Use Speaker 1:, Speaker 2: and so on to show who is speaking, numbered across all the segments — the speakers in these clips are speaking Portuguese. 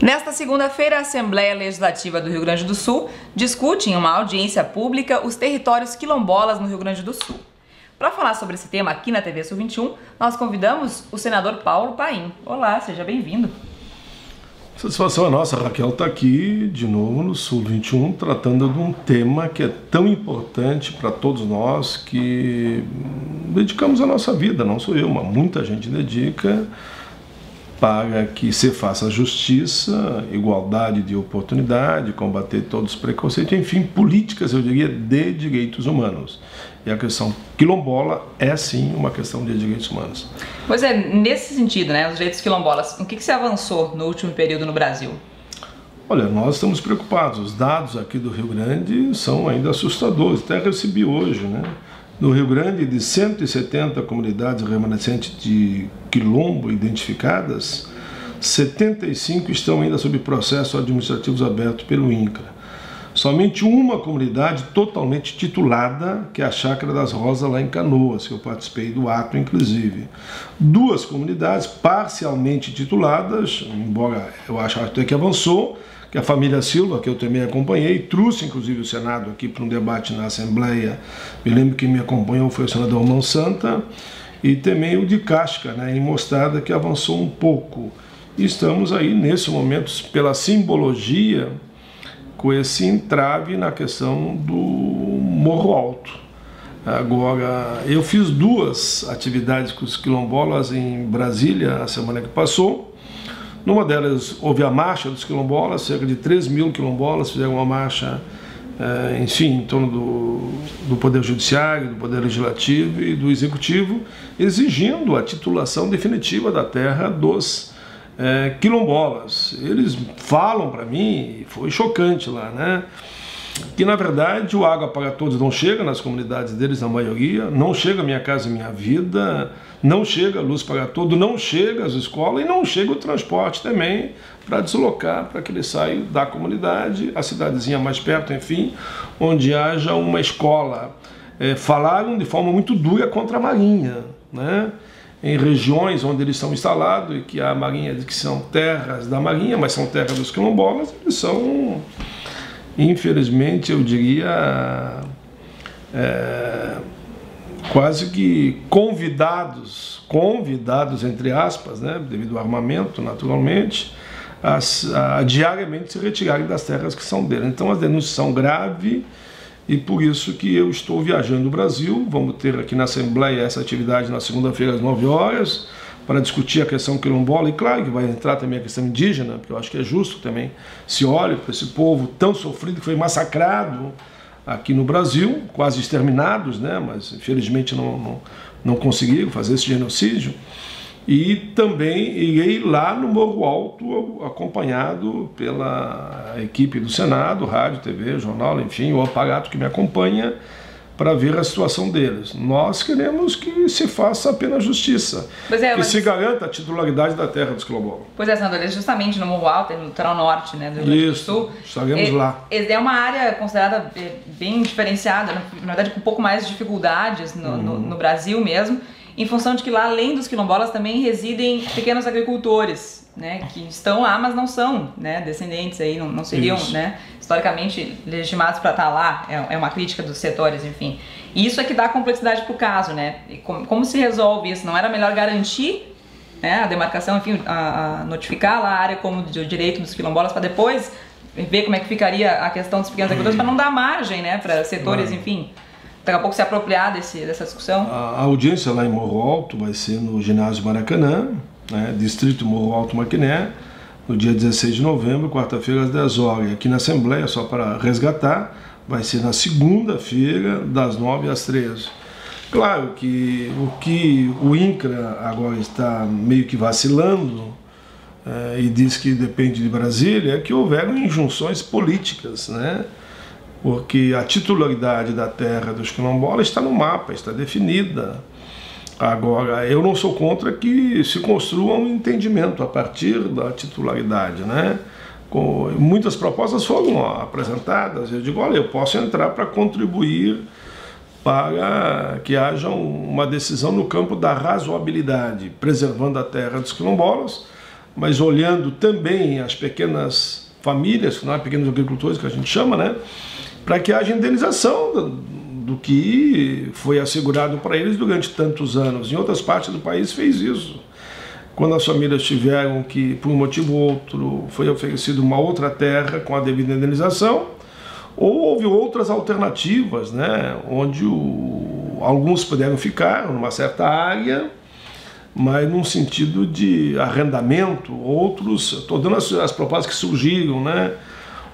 Speaker 1: Nesta segunda-feira, a Assembleia Legislativa do Rio Grande do Sul discute em uma audiência pública os territórios quilombolas no Rio Grande do Sul. Para falar sobre esse tema aqui na TV Sul 21, nós convidamos o senador Paulo Paim. Olá, seja bem-vindo.
Speaker 2: Satisfação é nossa, Raquel está aqui de novo no Sul 21, tratando de um tema que é tão importante para todos nós que dedicamos a nossa vida, não sou eu, mas muita gente dedica para que se faça justiça, igualdade de oportunidade, combater todos os preconceitos, enfim, políticas, eu diria, de direitos humanos. E a questão quilombola é, sim, uma questão de direitos humanos.
Speaker 1: Pois é, nesse sentido, né, os direitos quilombolas, o que se avançou no último período no Brasil?
Speaker 2: Olha, nós estamos preocupados. Os dados aqui do Rio Grande são ainda assustadores. Até recebi hoje, né? No Rio Grande, de 170 comunidades remanescentes de quilombo identificadas, 75 estão ainda sob processos administrativos abertos pelo INCRA. Somente uma comunidade totalmente titulada, que é a Chácara das Rosas, lá em Canoas, que eu participei do ato, inclusive. Duas comunidades parcialmente tituladas, embora eu acho até que avançou, que a família Silva, que eu também acompanhei, trouxe inclusive o Senado aqui para um debate na Assembleia. Me lembro que me acompanhou foi o senador Mão Santa, e também o de Casca, né, em Mostarda, que avançou um pouco. E estamos aí, nesse momento, pela simbologia, com esse entrave na questão do Morro Alto. Agora, eu fiz duas atividades com os quilombolas em Brasília a semana que passou. Numa delas houve a marcha dos quilombolas, cerca de 3 mil quilombolas fizeram uma marcha, enfim, em torno do Poder Judiciário, do Poder Legislativo e do Executivo, exigindo a titulação definitiva da terra dos quilombolas. Eles falam para mim, foi chocante lá, né, que na verdade o Água para Todos não chega nas comunidades deles, na maioria, não chega a Minha Casa Minha Vida, não chega a Luz para Todos, não chega as escolas e não chega o transporte também para deslocar, para que eles saiam da comunidade, a cidadezinha mais perto, enfim, onde haja uma escola. Falaram de forma muito dura contra a Marinha, né? Em regiões onde eles estão instalados e que a Marinha diz que são terras da Marinha, mas são terras dos quilombolas, eles são, infelizmente, eu diria, quase que convidados entre aspas, né, devido ao armamento, naturalmente, a diariamente se retirarem das terras que são deles. Então as denúncias são graves e por isso que eu estou viajando no Brasil. Vamos ter aqui na Assembleia essa atividade na segunda-feira às 9 horas para discutir a questão quilombola e claro que vai entrar também a questão indígena, porque eu acho que é justo também se olhe para esse povo tão sofrido que foi massacrado aqui no Brasil, quase exterminados, né? Mas infelizmente não conseguiram fazer esse genocídio. E também irei lá no Morro Alto, acompanhado pela equipe do Senado, rádio, TV, jornal, enfim, o aparato que me acompanha, para ver a situação deles. Nós queremos que se faça apenas justiça, que se garanta a titularidade da terra dos quilombolas.
Speaker 1: Pois é, senador, justamente no Morro Alto, no litoral norte, né, do Rio Grande do Sul.
Speaker 2: Estaremos lá.
Speaker 1: É uma área considerada bem diferenciada, na verdade com um pouco mais de dificuldades no Brasil mesmo, em função de que lá, além dos quilombolas, também residem pequenos agricultores, né, que estão lá, mas não são, né, descendentes aí, não seriam, né, historicamente legitimados para estar lá. É uma crítica dos setores, enfim. E isso é que dá complexidade para o caso, né? E como se resolve isso? Não era melhor garantir, né, a demarcação, enfim, a notificar lá a área como de direito dos quilombolas para depois ver como é que ficaria a questão dos pequenos agricultores, para não dar margem, né, para setores, enfim, daqui a pouco se apropriar dessa discussão?
Speaker 2: A audiência lá em Morro Alto vai ser no ginásio Maracanã, né, distrito Morro Alto Maquiné, no dia 16 de novembro, quarta-feira às 10 horas. E aqui na Assembleia, só para resgatar, vai ser na segunda-feira, das 9 às 13. Claro que o INCRA agora está meio que vacilando, e diz que depende de Brasília, é que houveram injunções políticas, né? Porque a titularidade da terra dos quilombolas está no mapa, está definida. Agora, eu não sou contra que se construa um entendimento a partir da titularidade, né? Muitas propostas foram apresentadas, eu digo, olha, eu posso entrar para contribuir para que haja uma decisão no campo da razoabilidade, preservando a terra dos quilombolas, mas olhando também as pequenas famílias, não é, pequenos agricultores que a gente chama, né, para que haja indenização do que foi assegurado para eles durante tantos anos. Em outras partes do país fez isso. Quando as famílias tiveram que, por um motivo ou outro, foi oferecida uma outra terra com a devida indenização, ou houve outras alternativas, né, onde alguns puderam ficar numa certa área, mas num sentido de arrendamento. Outros, estou dando as propostas que surgiram, né,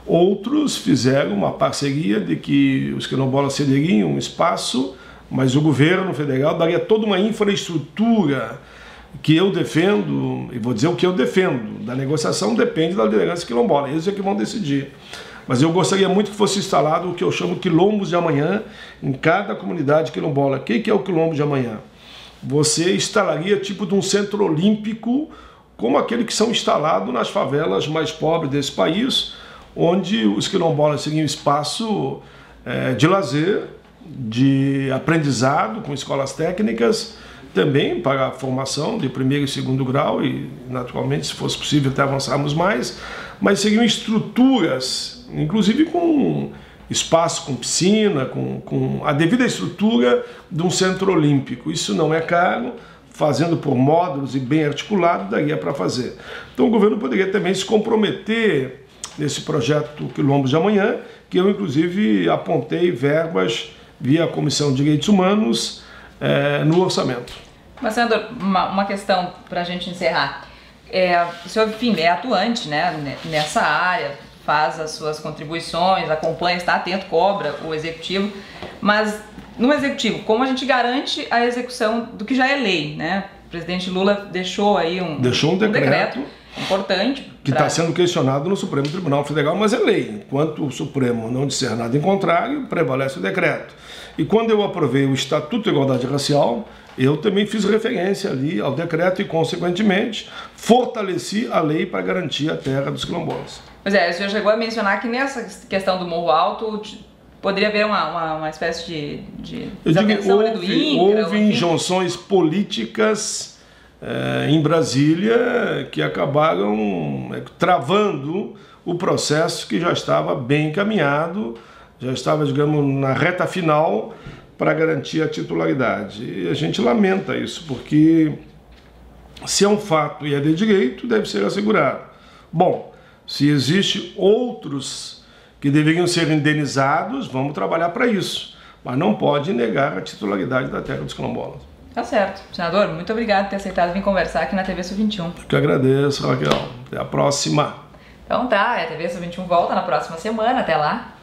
Speaker 2: outros fizeram uma parceria de que os quilombolas cederiam um espaço, mas o governo federal daria toda uma infraestrutura que eu defendo, e vou dizer o que eu defendo, da negociação depende da liderança quilombola, eles é que vão decidir. Mas eu gostaria muito que fosse instalado o que eu chamo quilombos de amanhã em cada comunidade quilombola. O que é o quilombo de amanhã? Você instalaria tipo de um centro olímpico, como aquele que são instalados nas favelas mais pobres desse país, onde os quilombolas teriam espaço de lazer, de aprendizado com escolas técnicas, também para a formação de primeiro e segundo grau e, naturalmente, se fosse possível, até avançarmos mais, mas seriam estruturas, inclusive com espaço, com piscina, com a devida estrutura de um centro olímpico. Isso não é caro, fazendo por módulos e bem articulado, daria para fazer. Então o governo poderia também se comprometer nesse projeto Quilombos de Amanhã, que eu, inclusive, apontei verbas via Comissão de Direitos Humanos no orçamento.
Speaker 1: Mas, senador, uma questão para a gente encerrar. O senhor, enfim, é atuante, né, nessa área, faz as suas contribuições, acompanha, está atento, cobra o executivo, mas no executivo, como a gente garante a execução do que já é lei, né? O presidente Lula deixou aí um decreto importante
Speaker 2: que está sendo questionado no Supremo Tribunal Federal, mas é lei. Enquanto o Supremo não disser nada em contrário, prevalece o decreto. E quando eu aprovei o Estatuto de Igualdade Racial, eu também fiz referência ali ao decreto e, consequentemente, fortaleci a lei para garantir a terra dos quilombolas.
Speaker 1: Pois é, o senhor chegou a mencionar que nessa questão do Morro Alto poderia haver uma espécie de desatenção ali do INCRA.
Speaker 2: Houve injunções políticas em Brasília que acabaram travando o processo que já estava bem encaminhado, já estava, digamos, na reta final para garantir a titularidade. E a gente lamenta isso, porque se é um fato e é de direito, deve ser assegurado. Bom, se existem outros que deveriam ser indenizados, vamos trabalhar para isso. Mas não pode negar a titularidade da terra dos quilombolas.
Speaker 1: Tá certo. Senador, muito obrigado por ter aceitado vir conversar aqui na TV Sul-21.
Speaker 2: Eu que agradeço, Raquel. Até a próxima.
Speaker 1: Então tá, a TV Sul-21 volta na próxima semana. Até lá.